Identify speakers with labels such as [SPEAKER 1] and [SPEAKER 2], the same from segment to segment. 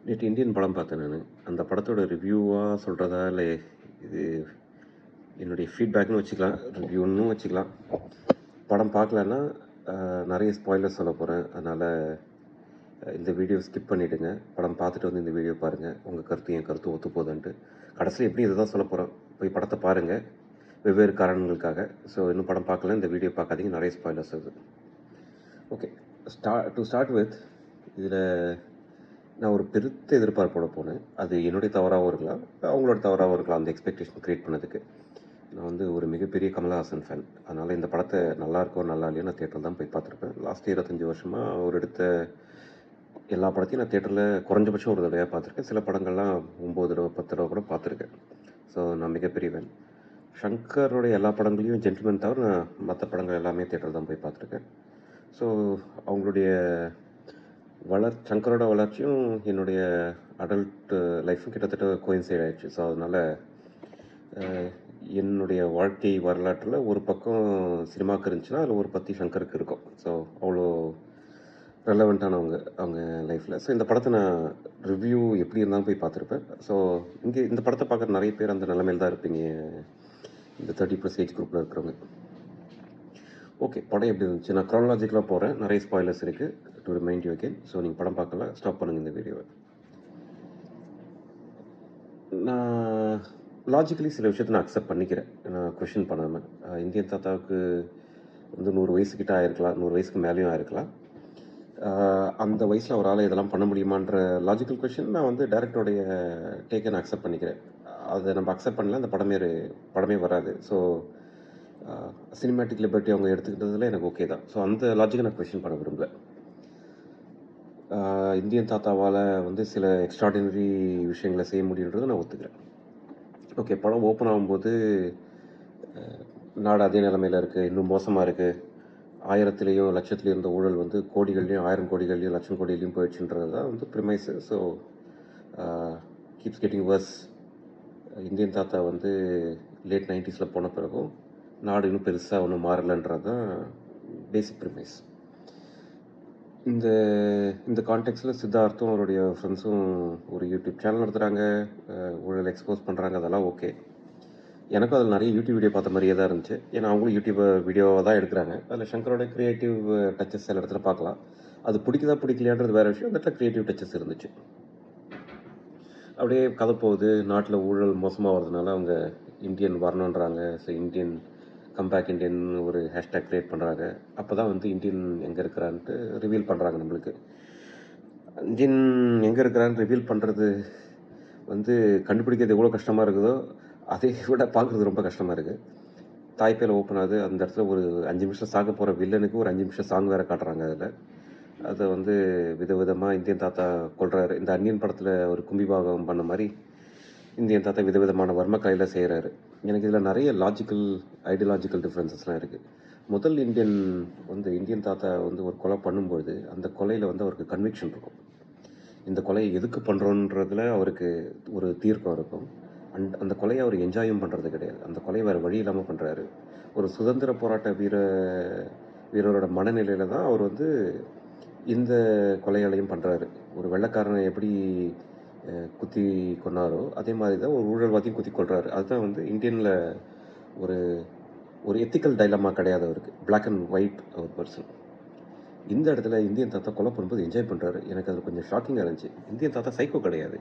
[SPEAKER 1] நேற்று இந்தியன் படம் பார்த்தேன் நான். அந்த படத்தோட ரிவ்யூவாக சொல்கிறதா இல்லை இது என்னுடைய ஃபீட்பேக்னு வச்சுக்கலாம், ரிவ்யூன்னு வச்சுக்கலாம். படம் பார்க்கலன்னா நிறைய ஸ்பாய்லர்ஸ் சொல்ல போகிறேன். அதனால் இந்த வீடியோ ஸ்கிப் பண்ணிவிடுங்க. படம் பார்த்துட்டு வந்து இந்த வீடியோ பாருங்கள். உங்கள் கருத்து என் கருத்து ஒத்து போகுதுன்ட்டு. கடைசியில் எப்படி இதை தான் சொல்ல போகிறேன். போய் படத்தை பாருங்கள் வெவ்வேறு காரணங்களுக்காக. ஸோ இன்னும் படம் பார்க்கல, இந்த வீடியோ பார்க்காதீங்க, நிறைய ஸ்பாய்லர்ஸ் அது. ஓகே, டு ஸ்டார்ட் வித், இதில் நான் ஒரு பெருத்த எதிர்பார்ப்போட போனேன். அது என்னுடைய தவறாகவும் இருக்கலாம், அவங்களோட தவறாகவும் இருக்கலாம். அந்த எக்ஸ்பெக்டேஷன் க்ரியேட் பண்ணதுக்கு நான் வந்து ஒரு மிகப்பெரிய கமலஹாசன் ஃபேன். அதனால் இந்த படத்தை நல்லா இருக்கோ நல்லா இல்லையோ நான் தேட்டரில் தான் போய் பார்த்துருப்பேன். லாஸ்ட் 25 வருஷமாக அவர் எடுத்த எல்லா படத்தையும் நான் தேட்டரில் குறைஞ்சபட்சம் ஒரு தடவையாக பார்த்துருக்கேன். சில படங்கள்லாம் 9 தடவை 10 தடவை கூட பார்த்துருக்கேன். ஸோ நான் மிகப்பெரிய ஃபேன். ஷங்கரோடைய எல்லா படங்களையும் ஜென்டில்மேன் தவிர நான் மற்ற படங்கள் எல்லாமே தேட்டரில் தான் போய் பார்த்துருக்கேன். ஸோ அவங்களுடைய சங்கரோட வளர்ச்சியும் என்னுடைய அடல்ட் லைஃப்பும் கிட்டத்தட்ட கோயின்சைட் ஆயிடுச்சு. ஸோ அதனால் என்னுடைய வாழ்க்கை வரலாற்றில் ஒரு பக்கம் சினிமாவுக்கு இருந்துச்சுன்னா அதில் ஒரு பற்றி சங்கருக்கு இருக்கும். ஸோ அவ்வளோ ரெலவெண்ட்டானவங்க அவங்க லைஃப்பில். ஸோ இந்த படத்தை நான் ரிவ்யூ எப்படி இருந்தாலும் போய் பார்த்துருப்பேன். ஸோ இங்கே இந்த படத்தை பார்க்குற நிறைய பேர் அந்த நிலைமையில் தான் இருப்பீங்க, இந்த 30+ ஏஜ் குரூப்பில் இருக்கிறவங்க. ஓகே, படம் எப்படி இருந்துச்சு? நான் க்ரானலாஜிக்கலாக போகிறேன், நிறைய ஸ்பாய்லர்ஸ் இருக்குது, to remind you again. So நீங்கள் படம் பார்க்கல, ஸ்டாப் பண்ணுங்கள் இந்த வீடியோவை. நான் லாஜிக்கலி சில விஷயத்தை நான் அக்செப்ட் பண்ணிக்கிறேன், நான் கொஷின் பண்ணாமல். இந்தியன் தாத்தாவுக்கு வந்து 100 வயசுக்கிட்ட ஆயிருக்கலாம், 100 வயசுக்கு மேலேயும் ஆயிருக்கலாம். அந்த வயசில் அவரால் இதெல்லாம் பண்ண முடியுமான்ற லாஜிக்கல் கொஷின் நான் வந்து டேரக்டருடைய டேக்கை நான் அக்செப்ட் பண்ணிக்கிறேன். அதை நம்ம அக்செப்ட் பண்ணல, அந்த படமே வராது. ஸோ சினிமேட்டிக் லிபர்ட்டி அவங்க எடுத்துக்கிட்டதில் எனக்கு ஓகே தான். ஸோ அந்த லாஜிக்கை நான் கொஷின் பண்ண விரும்பல. இந்தியன் தாத்தாவால் வந்து சில எக்ஸ்ட்ராடினரி விஷயங்களை செய்ய முடியுன்றதை நான் ஒத்துக்கிறேன். ஓகே, படம் ஓப்பன் ஆகும்போது நாடு அதே நிலைமையில் இருக்குது, இன்னும் மோசமாக இருக்குது. 1000லேயும் லட்சத்துலேயும் இருந்த ஊழல் வந்து கோடிகள்லையும் 1000 கோடிகள்லையும் லட்சம் கோடிகளையும் போயிடுச்சுன்றது தான் வந்து premise. So keeps getting worse. Indian தாத்தா வந்து லேட் 90s போன பிறகும் நாடு இன்னும் பெருசாக ஒன்றும் மாறலைன்றது தான் பேசிக் ப்ரிமைஸ். இந்த கான்டெக்ட்ஸில் சித்தார்த்தும் அவருடைய ஃப்ரெண்ட்ஸும் ஒரு யூடியூப் சேனல் நடத்துகிறாங்க, ஊழல் எக்ஸ்போஸ் பண்ணுறாங்க, அதெல்லாம் ஓகே. எனக்கும் அதில் நிறைய யூடியூப் வீடியோ பார்த்த மாதிரியே தான் இருந்துச்சு. ஏன்னா அவங்களும் யூடியூப் வீடியோவாக தான் எடுக்கிறாங்க. அதில் சங்கரோட க்ரியேட்டிவ் டச்சஸ் சில இடத்துல பார்க்கலாம். அது பிடிக்கலையான்றது வேறு விஷயம். அந்த இடத்துல க்ரியேட்டிவ் டச்சஸ் இருந்துச்சு. அப்படியே கதை போகுது. நாட்டில் ஊழல் மோசமாக வர்றதுனால அவங்க இந்தியன் வரணுன்றாங்க. ஸோ இந்தியன் கம்பேக் இண்டியன் ஒரு ஹேஷ்டேக் க்ரியேட் பண்ணுறாங்க. அப்போ தான் வந்து இந்தியன் எங்கே இருக்கிறான்ட்டு ரிவீல் பண்ணுறாங்க நம்மளுக்கு. இந்தியன் எங்கே இருக்கிறான்னு ரிவீல் பண்ணுறது வந்து கண்டுபிடிக்கிறது எவ்வளோ கஷ்டமாக இருக்குதோ அதை விட பார்க்குறது ரொம்ப கஷ்டமாக இருக்குது. தாய்ப்பேல ஓப்பன் ஆகுது. அந்த இடத்துல ஒரு 5 நிமிஷம் சாக போகிற வில்லனுக்கு ஒரு 5 நிமிஷம் சாங் வேறு காட்டுறாங்க. அதில் அதை வந்து விதவிதமாக இந்தியன் தாத்தா கொள்கிறாரு. இந்த அந்நியன் படத்தில் ஒரு கும்பிபாகம் பண்ண மாதிரி இந்தியன் தாத்தா விதவிதமான வர்ம கலையில் செய்கிறாரு. எனக்கு இதில் நிறைய ஐடியாலஜிக்கல் டிஃப்ரென்சஸ்லாம் இருக்குது. முதல் இந்தியன் தாத்தா வந்து ஒரு கொலை பண்ணும்பொழுது அந்த கொலையில் வந்து அவருக்கு கன்விக்ஷன் இருக்கும். இந்த கொலையை எதுக்கு பண்ணுறோன்றதுல அவருக்கு ஒரு தீர்க்கம் இருக்கும். அந்த கொலையை அவர் என்ஜாயும் பண்ணுறது கிடையாது. அந்த கொலையை வேறு வழி இல்லாமல் பண்ணுறாரு. ஒரு சுதந்திர போராட்ட வீரரோட மனநிலையில் தான் அவர் வந்து இந்த கொலைகளையும் பண்ணுறாரு. ஒரு வெள்ளைக்காரனை எப்படி குத்தி கொன்னாரோ அதே மாதிரி தான் ஒரு ஊழல்வாதியும் குத்தி கொள்கிறாரு. அதுதான் வந்து இந்தியனில் ஒரு எத்திக்கல் டைலமா கிடையாது அவருக்கு. பிளாக் அண்ட் ஒயிட் ஒரு பர்சன். இந்த இடத்துல இந்தியன் தாத்தா கொலை பண்ணும்போது என்ஜாய் பண்ணுறாரு. எனக்கு அது கொஞ்சம் ஷாக்கிங்காக இருந்துச்சு. இந்தியன் தாத்தா சைக்கோ கிடையாது.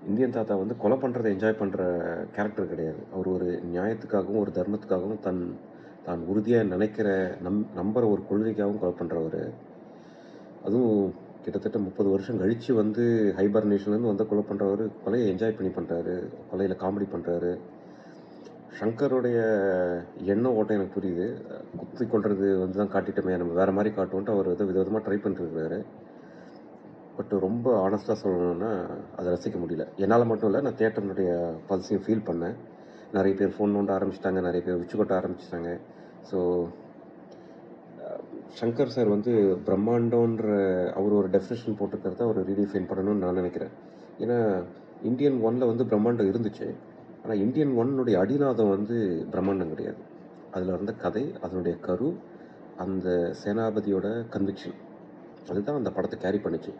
[SPEAKER 1] இந்தியன் தாத்தா வந்து கொலை பண்ணுறதை என்ஜாய் பண்ணுற கேரக்டர் கிடையாது. அவர் ஒரு நியாயத்துக்காகவும் ஒரு தர்மத்துக்காகவும் தான் உறுதியாக நினைக்கிற நம்புகிற ஒரு கொள்கைக்காகவும் கொலை பண்ணுறவர். அதுவும் கிட்டத்தட்ட 30 வருஷம் கழித்து வந்து ஹைபர்னேஷன்லேருந்து வந்து கொலை பண்ணுறவர் கொலையை என்ஜாய் பண்ணி பண்ணுறாரு. கொலையில் காமெடி பண்ணுறாரு. ஷங்கருடைய எண்ண ஓட்டம் எனக்கு புரியுது. குத்தி கொள்வது வந்து தான் காட்டிட்டோமே, நம்ம வேறு மாதிரி காட்டுவோன்ட்டு அவர் வந்து விதவிதமாக ட்ரை பண்ணிட்டுருக்காரு. பட் ரொம்ப ஆனஸ்ட்டாக சொல்லணுன்னா அதை ரசிக்க முடியல. என்னால் மட்டும் இல்லை, நான் தியேட்டர்னுடைய பல்ஸையும் ஃபீல் பண்ணேன். நிறைய பேர் ஃபோன் நோண்ட ஆரம்பிச்சிட்டாங்க, நிறைய பேர் உச்சி கொட்ட ஆரம்பிச்சிட்டாங்க. ஸோ சங்கர் சார் வந்து பிரம்மாண்டன்ற அவர் ஒரு டெஃபினேஷன் போட்டுக்கிறத அவர் ரீடிஃபைன் பண்ணணும்னு நான் நினைக்கிறேன். ஏன்னா இந்தியன் 1 வந்து பிரம்மாண்டம் இருந்துச்சு. ஆனால் இந்தியன் 1 அடிநாதம் வந்து பிரம்மாண்டம் கிடையாது. அதில் இருந்த கதை, அதனுடைய கரு, அந்த சேனாபதியோட கன்விக்ஷன், அதுதான் அந்த படத்தை கேரி பண்ணிச்சு.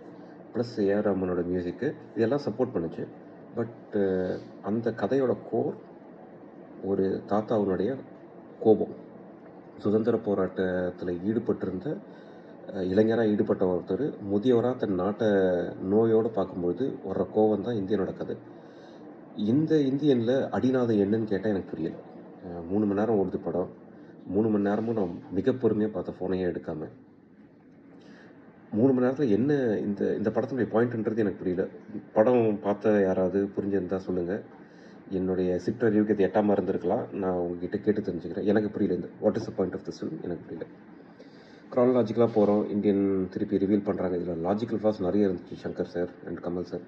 [SPEAKER 1] ப்ளஸ் ஏஆர் ரஹ்மானோட மியூசிக்கு இதெல்லாம் சப்போர்ட் பண்ணுச்சு. பட் அந்த கதையோட கோர் ஒரு தாத்தாவுடைய கோபம். சுதந்திர போராட்டத்தில் ஈடுபட்டிருந்த இளைஞராக ஈடுபட்ட ஒருத்தர் முதியவராக தன் நாட்டை நோயோடு பார்க்கும்பொழுது வர்ற கோவம் தான் இந்தியனோட கதை. இந்த இந்தியனில் அடிநாதம் என்னன்னு கேட்டால் எனக்கு புரியல. 3 மணி நேரம் ஓடுது படம். 3 மணி நேரமும் நான் மிக பொறுமையாக பார்த்தேன், ஃபோனையே எடுக்காமல். 3 மணி நேரத்தில் என்ன இந்த இந்த படத்தினுடைய பாயிண்ட்ன்றது எனக்கு புரியல. படம் பார்த்த யாராவது புரிஞ்சிருந்தா சொல்லுங்கள். என்னுடைய சிற்றறிவுக்கு இது எட்டாமல் இருந்திருக்கலாம். நான் உங்ககிட்ட கேட்டு தெரிஞ்சுக்கிறேன். எனக்கு புரியல இந்த what is the point of this film எனக்கு புரியல. க்ரானலாஜிக்கலாக போகிறோம். இந்தியன் திருப்பி ரிவீல் பண்ணுறாங்க. இதில் லாஜிக்கல் ஃபாஸ் நிறைய இருந்துச்சு. Shankar sir and Kamal sir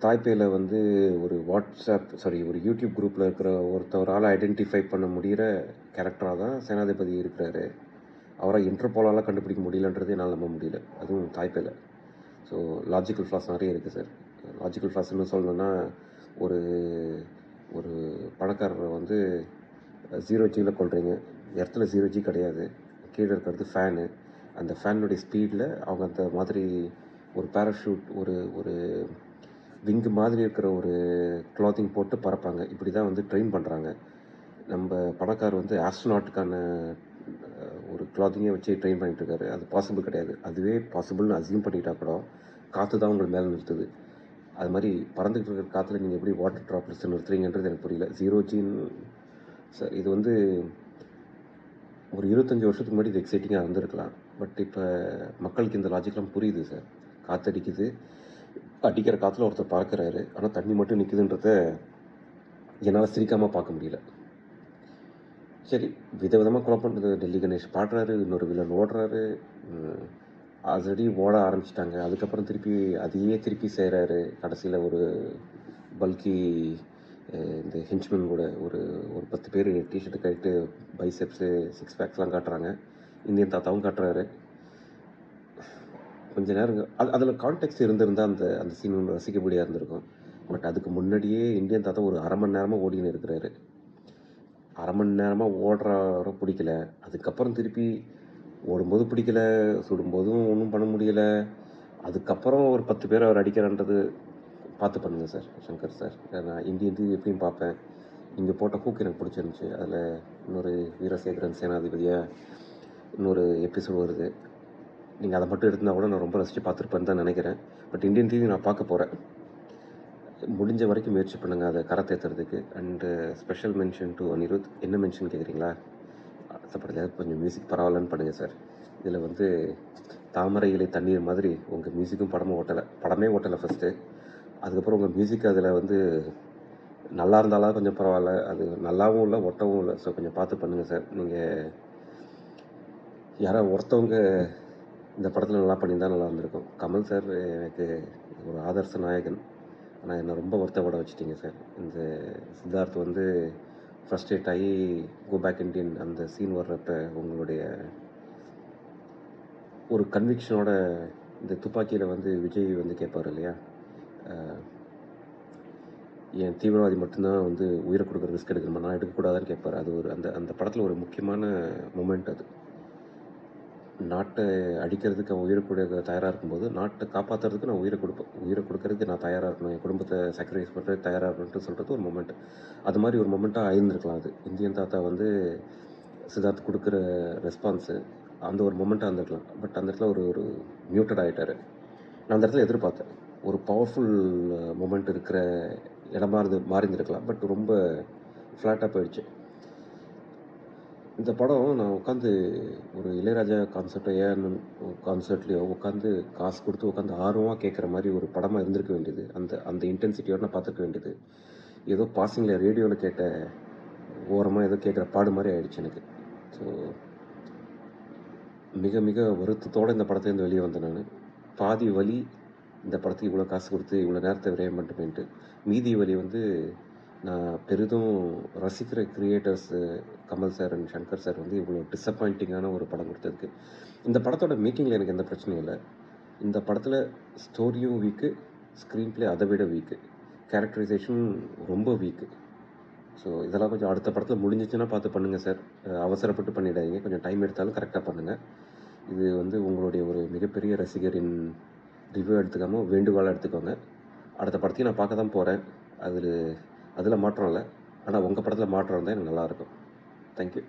[SPEAKER 1] தாய்பேயில் வந்து ஒரு யூடியூப் குரூப்பில் இருக்கிற ஒருத்தவரால் ஐடென்டிஃபை பண்ண முடிகிற கேரக்டராக தான் சேனாதிபதி இருக்கிறாரு. அவரை இன்டர்போலால் கண்டுபிடிக்க முடியலன்றது என்னால் நம்ப முடியல, அதுவும் தாய்பேயில். ஸோ லாஜிக்கல் ஃப்ளாஸ் நிறைய இருக்குது சார். லாஜிக்கல் ஃப்ளாஸ்ன்னு சொல்லணுன்னா ஒரு ஒரு பணக்காரரை வந்து 0Gயில் கொள்றீங்க. இடத்துல 0G கிடையாது, கீழே இருக்கிறது ஃபேனு. அந்த ஃபேனுடைய ஸ்பீடில் அவங்க அந்த மாதிரி ஒரு பேராஷூட் ஒரு ஒரு விங்கு மாதிரி இருக்கிற ஒரு க்ளாத்திங் போட்டு பறப்பாங்க. இப்படி தான் வந்து ட்ரெயின் பண்ணுறாங்க. நம்ம பணக்காரர் வந்து ஆஸ்ட்ரோநாட்டுக்கான ஒரு க்ளாத்திங்கை வச்சு ட்ரெயின் பண்ணிகிட்ருக்காரு. அது பாசிபிள் கிடையாது. அதுவே பாசிபிள்னு அசியூம் பண்ணிட்டா கூட காற்று தான் உங்களை மேலே நிறுத்துது. அது மாதிரி பறந்துக்கிட்டு இருக்கிற காற்றுல நீங்கள் எப்படி வாட்டர் ட்ராப்லெட்ஸ் நிறுத்துறீங்கன்றது எனக்கு புரியல. 0Gன்னு சார் இது வந்து ஒரு 25 வருஷத்துக்கு முன்னாடி இது எக்ஸைட்டிங்காக இருந்திருக்கலாம். பட் இப்போ மக்களுக்கு இந்த லாஜிக்லாம் புரியுது சார். காற்றடிக்குது, அடிக்கிற காற்றுல ஒருத்தர் பார்க்குறாரு, ஆனால் தண்ணி மட்டும் நிற்குதுன்றத என்னால் சிரிக்காமல் பார்க்க முடியல. சரி, விதவிதமாக கொலை பண்ணுறது. டெல்லி கணேஷ் பாடுறாரு, இன்னொரு வில்லன் ஓடுறாரு, ஆல்ரெடி ஓட ஆரம்பிச்சிட்டாங்க. அதுக்கப்புறம் திருப்பி செய்கிறாரு. கடைசியில் ஒரு பல்கி இந்த ஹென்ச்மேன் கூட ஒரு 10 பேர் டிஷர்ட்டு கழிட்டு பைசெப்ஸு 6 பேக்ஸ்லாம் காட்டுறாங்க. இந்தியன் தாத்தாவும் காட்டுறாரு. கொஞ்ச நேரம் அதில் கான்டெக்ட் இருந்திருந்தால் அந்த சீன் ஒன்று ரசிக்கபடியாக இருந்திருக்கும். பட் அதுக்கு முன்னாடியே இந்தியன் தாத்தா ஒரு அரை மணி நேரமாக ஓடின்னு இருக்கிறாரு. அரை மணி நேரமாக ஓடுறாரோ பிடிக்கல. அதுக்கப்புறம் திருப்பி ஓடும்போது பிடிக்கல, சுடும்போதும் ஒன்றும் பண்ண முடியலை. அதுக்கப்புறம் ஒரு 10 பேர் அவர் அடிக்கிறான்றது பார்த்து பண்ணுங்கள் சார். சங்கர் சார், நான் இந்தியன் டிவி எப்படியும் பார்ப்பேன். நீங்கள் போட்ட ஹூக் எனக்கு பிடிச்சிருந்துச்சி. அதில் இன்னொரு வீரசேகரன் சேனாதிபதியாக இன்னொரு எபிசோடு வருது. நீங்கள் அதை மட்டும் எடுத்தால் கூட நான் ரொம்ப ரசித்து பார்த்துருப்பேன்னு தான் நினைக்கிறேன். பட் இந்தியன் டிவி நான் பார்க்க போகிறேன். முடிஞ்ச வரைக்கும் முயற்சி பண்ணுங்கள் அதை கரை தேத்துறதுக்கு. And special mention to Anirudh. என்ன மென்ஷன் கேட்குறீங்களா? ஆசைப்படுறது கொஞ்சம் மியூசிக் பரவாயில்லன்னு பண்ணுங்கள் சார். இதில் வந்து தாமரை இலை தண்ணீர் மாதிரி உங்கள் மியூசிக்கும் படமே ஓட்டலை ஃபஸ்ட்டு. அதுக்கப்புறம் உங்கள் மியூசிக் அதில் வந்து நல்லா இருந்தாலும் கொஞ்சம் பரவாயில்ல, அது நல்லாவும் இல்லை ஒட்டவும் இல்லை. ஸோ கொஞ்சம் பார்த்து பண்ணுங்கள் சார். நீங்கள் யாராவது ஒருத்தவங்க இந்த படத்தில் நல்லா பண்ணியிருந்தால் நல்லா இருந்திருக்கும். கமல் சார் எனக்கு ஒரு ஆதர்ச நாயகன், ஆனால் என்னை ரொம்ப வருத்தப்பட வச்சுட்டிங்க சார். இந்த சித்தார்த் வந்து ஃப்ரஸ்ட்ரேட் ஆகி கோ பேக் இண்டியன் அந்த சீன் வர்றப்ப உங்களுடைய ஒரு கன்விக்ஷனோட இந்த துப்பாக்கியில் வந்து விஜய் வந்து கேட்பார் இல்லையா, என் தீவிரவாதி மட்டும்தான் வந்து உயிரை கொடுக்குற ரிஸ்க் எடுக்கணுமா, நான் எடுக்கக்கூடாதான்னு கேட்பார். அது ஒரு அந்த படத்தில் ஒரு முக்கியமான மூமெண்ட். அது நாட்டை அடிக்கிறதுக்கு அவன் உயிரை கொடுக்க தயாராக இருக்கும்போது நாட்டை காப்பாற்றுறதுக்கு நான் உயிரை கொடுக்கறதுக்கு நான் தயாராக இருக்கணும், என் குடும்பத்தை சாக்ரிஃபைஸ் பண்ணுறது தயாராக இருக்கணும்னு சொல்கிறது ஒரு மொமெண்ட். அது மாதிரி ஒரு மொமெண்ட்டாக ஆயிருந்திருக்கலாம். அது இந்தியன் தாத்தா வந்து சித்தார்த் கொடுக்குற ரெஸ்பான்ஸு அந்த ஒரு மொமெண்ட்டாக இருந்திருக்கலாம். பட் அந்த இடத்துல ஒரு மியூட்டட் ஆகிட்டார். நான் அந்த இடத்துல எதிர்பார்த்தேன் ஒரு பவர்ஃபுல் மொமெண்ட் இருக்கிற இடமா மாறி இருந்திருக்கலாம். பட் ரொம்ப ஃப்ளாட்டாக போயிடுச்சு இந்த படம். நான் உட்காந்து ஒரு இளையராஜா கான்சர்ட்லேயோ உட்காந்து காசு கொடுத்து உட்காந்து ஆர்வமாக கேட்குற மாதிரி ஒரு படமாக இருந்திருக்க வேண்டியது. அந்த இன்டென்சிட்டியோடு நான் பார்த்துருக்க வேண்டியது. ஏதோ பாசிங்கில் ரேடியோவில் கேட்ட ஓரமாக ஏதோ கேட்குற பாடு மாதிரி ஆயிடுச்சு எனக்கு. ஸோ மிக மிக வருத்தத்தோடு இந்த படத்துலேருந்து வெளியே வந்தேன் நான். பாதி வலி இந்த படத்துக்கு இவ்வளோ காசு கொடுத்து இவ்வளோ நேரத்தை விரயம் பண்ணிட்டுமேன்ட்டு. மீதி வலி வந்து நான் பெரிதும் ரசிக்கிற creators Kamal sir and Shankar sir வந்து இவ்வளோ டிஸப்பாயிண்டிங்கான ஒரு படம் கொடுத்ததுக்கு. இந்த படத்தோட மேக்கிங்கில் எனக்கு எந்த பிரச்சனையும் இல்லை. இந்த படத்தில் ஸ்டோரியும் வீக்கு, ஸ்க்ரீன் ப்ளே அதை விட வீக்கு, கேரக்டரைசேஷன் ரொம்ப வீக்கு. ஸோ இதெல்லாம் கொஞ்சம் அடுத்த படத்தில் முடிஞ்சிச்சுன்னா பார்த்து பண்ணுங்கள் சார். அவசரப்பட்டு பண்ணிடாதீங்க, கொஞ்சம் டைம் எடுத்தாலும் கரெக்டாக பண்ணுங்கள். இது வந்து உங்களுடைய ஒரு மிகப்பெரிய ரசிகரின் ரிவ்யூ எடுத்துக்காமல் வேண்டுகோளாக எடுத்துக்கோங்க. அடுத்த படத்தையும் நான் பார்க்க தான் போகிறேன். அதில் மாற்றம் இல்லை. ஆனால் உங்கள் படத்தில் மாற்றம் இருந்தால் எனக்கு நல்லாயிருக்கும். தேங்க்யூ.